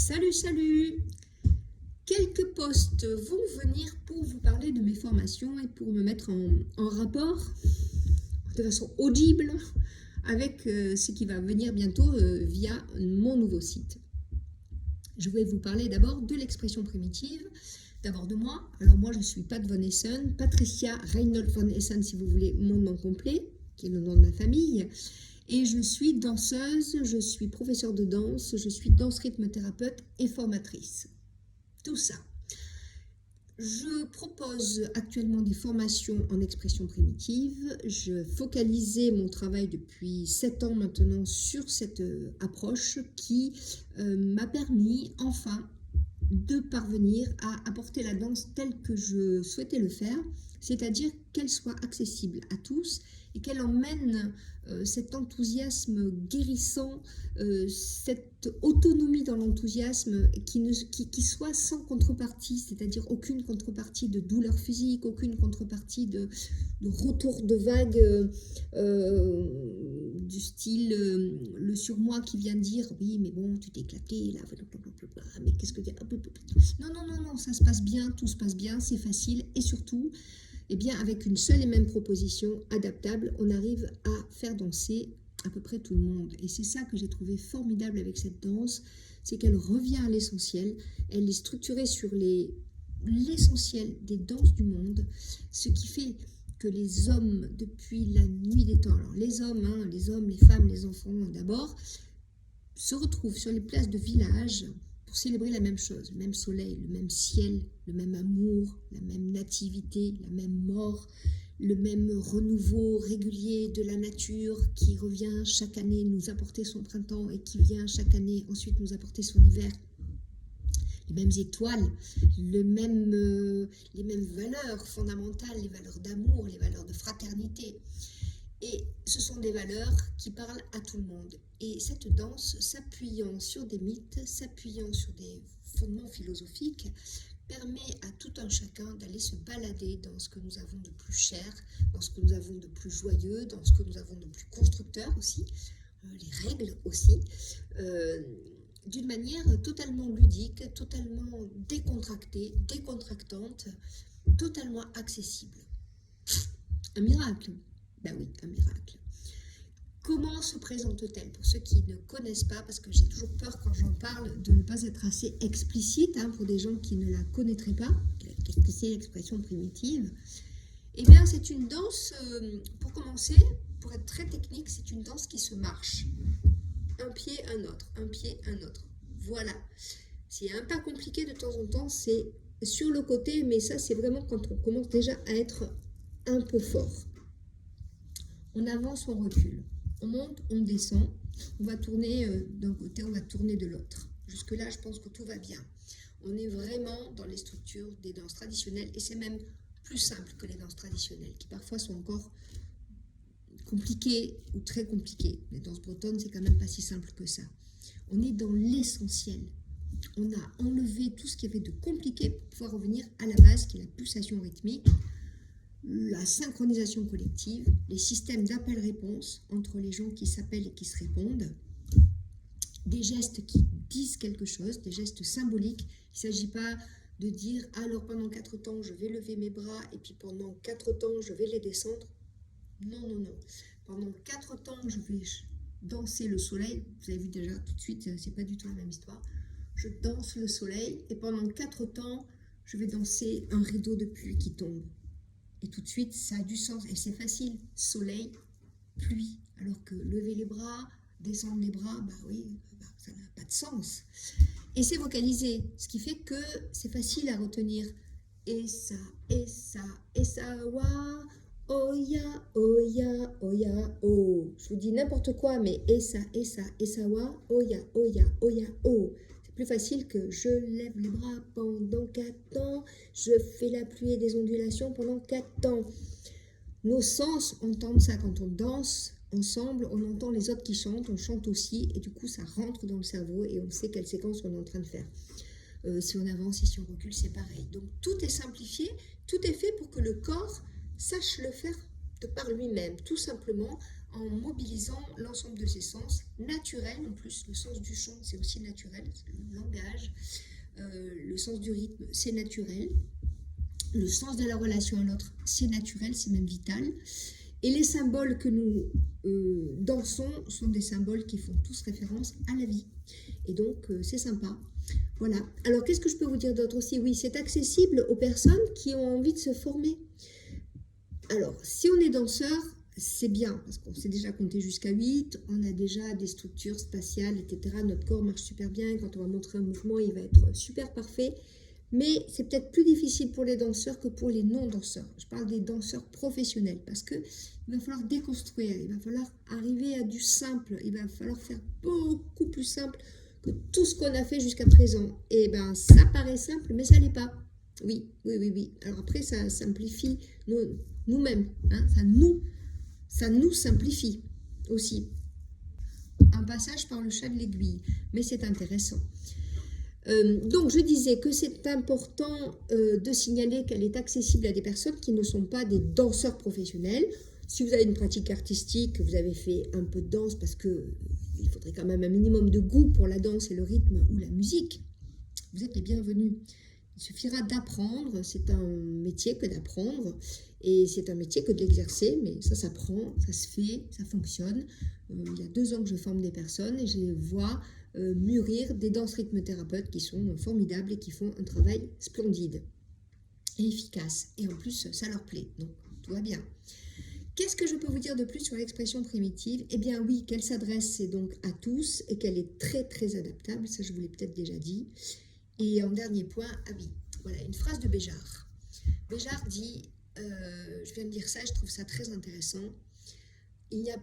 Salut, salut! Quelques posts vont venir pour vous parler de mes formations et pour me mettre en rapport de façon audible avec ce qui va venir bientôt via mon nouveau site. Je vais vous parler d'abord de l'expression primitive, d'abord de moi. Alors moi je suis Pat Von Essen, Patricia Reinhold Von Essen si vous voulez mon nom complet, qui est le nom de ma famille. Et je suis danseuse, je suis professeure de danse, je suis danse-rythme thérapeute et formatrice. Tout ça. Je propose actuellement des formations en expression primitive. Je focalisais mon travail depuis 7 ans maintenant sur cette approche qui m'a permis enfin de parvenir à apporter la danse telle que je souhaitais le faire, c'est-à-dire qu'elle soit accessible à tous et qu'elle emmène cet enthousiasme guérissant, cette autonomie dans l'enthousiasme qui soit sans contrepartie, c'est-à-dire aucune contrepartie de douleur physique, aucune contrepartie de retour de vague du style le surmoi qui vient dire oui mais bon tu t'es éclaté là, mais qu'est-ce que non, ça se passe bien, tout se passe bien, c'est facile et surtout eh bien, avec une seule et même proposition adaptable, on arrive à faire danser à peu près tout le monde. Et c'est ça que j'ai trouvé formidable avec cette danse, c'est qu'elle revient à l'essentiel, elle est structurée sur l'essentiel des danses du monde, ce qui fait que les hommes, depuis la nuit des temps, alors les hommes, les femmes, les enfants d'abord, se retrouvent sur les places de village pour célébrer la même chose, le même soleil, le même ciel, le même amour, la même nativité, la même mort, le même renouveau régulier de la nature qui revient chaque année nous apporter son printemps et qui vient chaque année ensuite nous apporter son hiver. Les mêmes étoiles, les mêmes valeurs fondamentales, les valeurs d'amour, les valeurs de fraternité. Et ce sont des valeurs qui parlent à tout le monde. Et cette danse, s'appuyant sur des mythes, s'appuyant sur des fondements philosophiques, permet à tout un chacun d'aller se balader dans ce que nous avons de plus cher, dans ce que nous avons de plus joyeux, dans ce que nous avons de plus constructeur aussi, les règles aussi, d'une manière totalement ludique, totalement décontractée, décontractante, totalement accessible. Un miracle. Ben oui, un miracle. Comment se présente-t-elle? Pour ceux qui ne connaissent pas, parce que j'ai toujours peur quand j'en parle de ne pas être assez explicite pour des gens qui ne la connaîtraient pas. Qu'est-ce que c'est l'expression primitive? Eh bien, c'est une danse, pour commencer, pour être très technique, c'est une danse qui se marche. Un pied, un autre, un pied, un autre. Voilà. S'il y a un pas compliqué de temps en temps, c'est sur le côté, mais ça, c'est vraiment quand on commence déjà à être un peu fort. On avance, on recule, on monte, on descend, on va tourner d'un côté, on va tourner de l'autre. Jusque-là, je pense que tout va bien. On est vraiment dans les structures des danses traditionnelles et c'est même plus simple que les danses traditionnelles qui parfois sont encore compliquées ou très compliquées. Les danses bretonnes, c'est quand même pas si simple que ça. On est dans l'essentiel. On a enlevé tout ce qu'il y avait de compliqué pour pouvoir revenir à la base qui est la pulsation rythmique, la synchronisation collective, les systèmes d'appel-réponse entre les gens qui s'appellent et qui se répondent, des gestes qui disent quelque chose, des gestes symboliques. Il ne s'agit pas de dire « alors pendant 4 temps je vais lever mes bras et puis pendant 4 temps je vais les descendre ». Non. Pendant 4 temps je vais danser le soleil. Vous avez vu déjà tout de suite, c'est pas du tout la même histoire. Je danse le soleil et pendant 4 temps je vais danser un rideau de pluie qui tombe. Et tout de suite, ça a du sens. Et c'est facile. Soleil, pluie. Alors que lever les bras, descendre les bras, ça n'a pas de sens. Et c'est vocalisé. Ce qui fait que c'est facile à retenir. Et ça, wa, oya, oya, oya, oh. Je vous dis n'importe quoi, mais et ça, wa, oya, oya, oya, oh. Plus facile que je lève les bras pendant 4 temps, je fais la pluie et des ondulations pendant 4 temps. Nos sens entendent ça quand on danse ensemble, on entend les autres qui chantent, on chante aussi et du coup ça rentre dans le cerveau et on sait quelle séquence on est en train de faire. Si on avance et si on recule, c'est pareil. Donc tout est simplifié, tout est fait pour que le corps sache le faire de par lui-même, tout simplement en mobilisant l'ensemble de ses sens, naturels en plus. Le sens du chant, c'est aussi naturel, le langage, le sens du rythme, c'est naturel. Le sens de la relation à l'autre, c'est naturel, c'est même vital. Et les symboles que nous dansons sont des symboles qui font tous référence à la vie. Et donc, c'est sympa. Voilà. Alors, qu'est-ce que je peux vous dire d'autre aussi? Oui, c'est accessible aux personnes qui ont envie de se former. Alors, si on est danseur, c'est bien, parce qu'on sait déjà compter jusqu'à 8, on a déjà des structures spatiales, etc. Notre corps marche super bien, quand on va montrer un mouvement, il va être super parfait. Mais c'est peut-être plus difficile pour les danseurs que pour les non-danseurs. Je parle des danseurs professionnels, parce qu'il va falloir déconstruire, il va falloir arriver à du simple, il va falloir faire beaucoup plus simple que tout ce qu'on a fait jusqu'à présent. Et bien, ça paraît simple, mais ça ne l'est pas. Oui. Alors après, ça simplifie nous-mêmes, hein, ça nous simplifie aussi. Un passage par le chat de l'aiguille, mais c'est intéressant. Donc je disais que c'est important de signaler qu'elle est accessible à des personnes qui ne sont pas des danseurs professionnels. Si vous avez une pratique artistique, vous avez fait un peu de danse parce qu'il faudrait quand même un minimum de goût pour la danse et le rythme ou la musique, vous êtes les bienvenus. Il suffira d'apprendre, c'est un métier que d'apprendre et c'est un métier que de l'exercer, mais ça s'apprend, ça se fait, ça fonctionne. Il y a 2 ans que je forme des personnes et je les vois mûrir des danses-rythme-thérapeutes qui sont formidables et qui font un travail splendide et efficace. Et en plus, ça leur plaît, donc tout va bien. Qu'est-ce que je peux vous dire de plus sur l'expression primitive? Eh bien oui, qu'elle s'adresse donc à tous et qu'elle est très très adaptable, ça je vous l'ai peut-être déjà dit. Et en dernier point, ah oui, voilà, une phrase de Béjart. Béjart dit, je viens de dire ça, je trouve ça très intéressant, il n'y a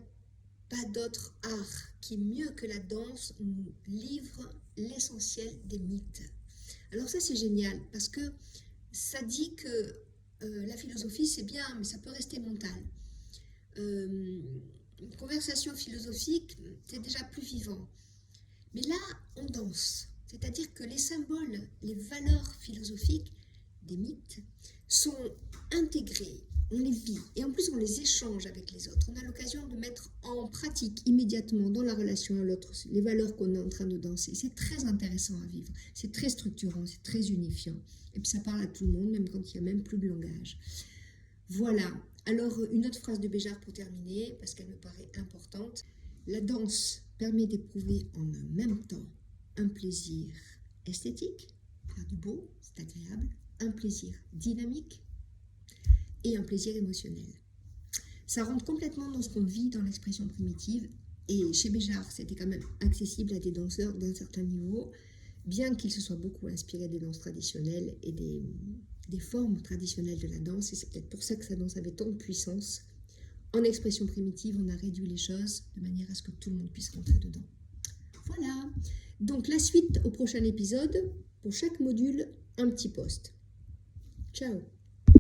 pas d'autre art qui, mieux que la danse, nous livre l'essentiel des mythes. Alors ça, c'est génial, parce que ça dit que la philosophie, c'est bien, mais ça peut rester mental. Une conversation philosophique, c'est déjà plus vivant. Mais là, on danse. C'est-à-dire que les symboles, les valeurs philosophiques des mythes sont intégrés, on les vit et en plus on les échange avec les autres. On a l'occasion de mettre en pratique immédiatement dans la relation à l'autre les valeurs qu'on est en train de danser. C'est très intéressant à vivre, c'est très structurant, c'est très unifiant. Et puis ça parle à tout le monde, même quand il n'y a même plus de langage. Voilà, alors une autre phrase de Béjart pour terminer, parce qu'elle me paraît importante. La danse permet d'éprouver en un même temps un plaisir esthétique, faire du beau, c'est agréable, un plaisir dynamique et un plaisir émotionnel. Ça rentre complètement dans ce qu'on vit dans l'expression primitive et chez Béjart, c'était quand même accessible à des danseurs d'un certain niveau, bien qu'il se soit beaucoup inspiré des danses traditionnelles et des formes traditionnelles de la danse, et c'est peut-être pour ça que sa danse avait tant de puissance. En expression primitive, on a réduit les choses de manière à ce que tout le monde puisse rentrer dedans. Voilà, donc la suite au prochain épisode, pour chaque module, un petit post. Ciao.